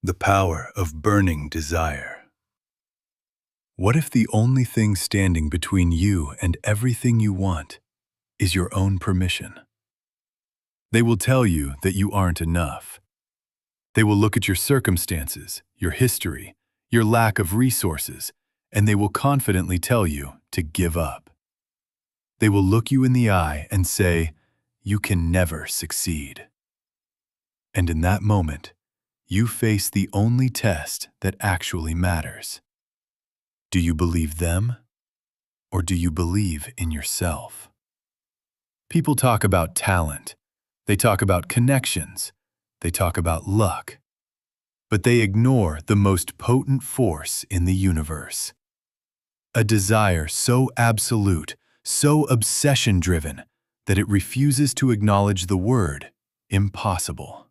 The power of burning desire. What if the only thing standing between you and everything you want is your own permission? They will tell you that you aren't enough. They will look at your circumstances, your history, your lack of resources, and they will confidently tell you to give up. They will look you in the eye and say, "You can never succeed." And in that moment, you face the only test that actually matters. Do you believe them, or do you believe in yourself? People talk about talent, they talk about connections, they talk about luck, but they ignore the most potent force in the universe. A desire so absolute, so obsession-driven, that it refuses to acknowledge the word impossible.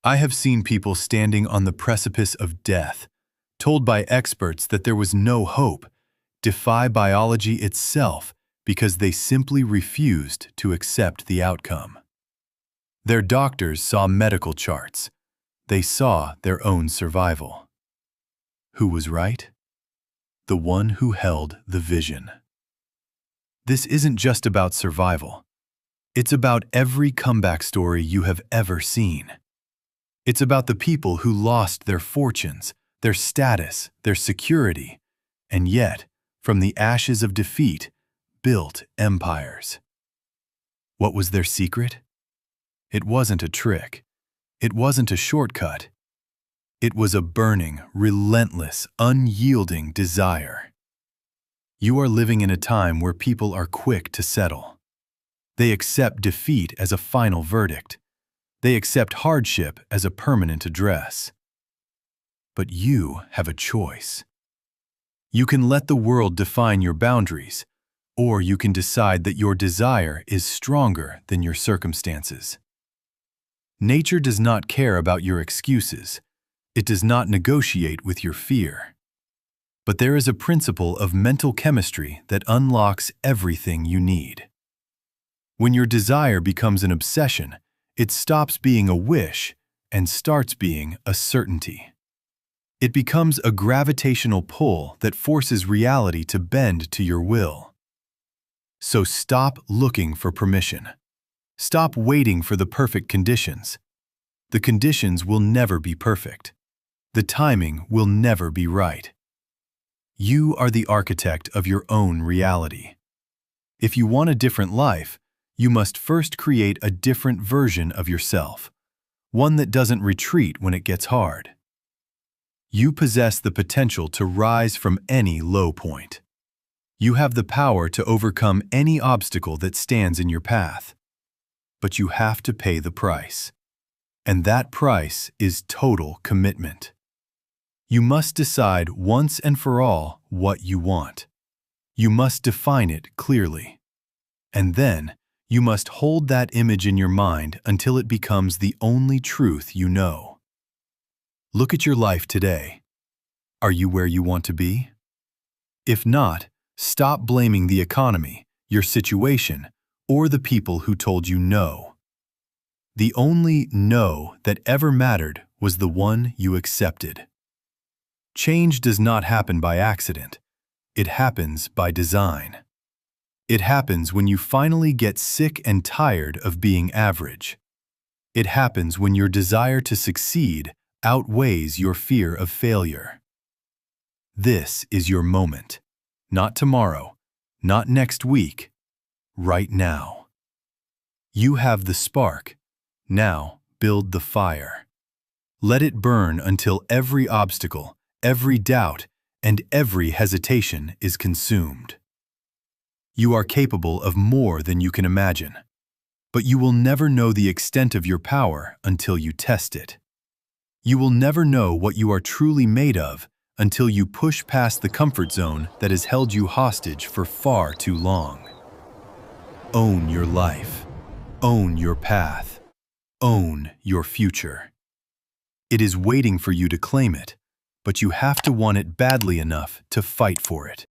I have seen people standing on the precipice of death, told by experts that there was no hope, defy biology itself because they simply refused to accept the outcome. Their doctors saw medical charts. They saw their own survival. Who was right? The one who held the vision. This isn't just about survival. It's about every comeback story you have ever seen. It's about the people who lost their fortunes, their status, their security, and yet, from the ashes of defeat, built empires. What was their secret? It wasn't a trick. It wasn't a shortcut. It was a burning, relentless, unyielding desire. You are living in a time where people are quick to settle. They accept defeat as a final verdict. They accept hardship as a permanent address. But you have a choice. You can let the world define your boundaries, or you can decide that your desire is stronger than your circumstances. Nature does not care about your excuses. It does not negotiate with your fear. But there is a principle of mental chemistry that unlocks everything you need. When your desire becomes an obsession, it stops being a wish and starts being a certainty. It becomes a gravitational pull that forces reality to bend to your will. So stop looking for permission. Stop waiting for the perfect conditions. The conditions will never be perfect. The timing will never be right. You are the architect of your own reality. If you want a different life, you must first create a different version of yourself, one that doesn't retreat when it gets hard. You possess the potential to rise from any low point. You have the power to overcome any obstacle that stands in your path. But you have to pay the price. And that price is total commitment. You must decide once and for all what you want. You must define it clearly. And then, you must hold that image in your mind until it becomes the only truth you know. Look at your life today. Are you where you want to be? If not, stop blaming the economy, your situation, or the people who told you no. The only no that ever mattered was the one you accepted. Change does not happen by accident. It happens by design. It happens when you finally get sick and tired of being average. It happens when your desire to succeed outweighs your fear of failure. This is your moment. Not tomorrow, not next week, right now. You have the spark. Now build the fire. Let it burn until every obstacle, every doubt, and every hesitation is consumed. You are capable of more than you can imagine, but you will never know the extent of your power until you test it. You will never know what you are truly made of until you push past the comfort zone that has held you hostage for far too long. Own your life. Own your path. Own your future. It is waiting for you to claim it, but you have to want it badly enough to fight for it.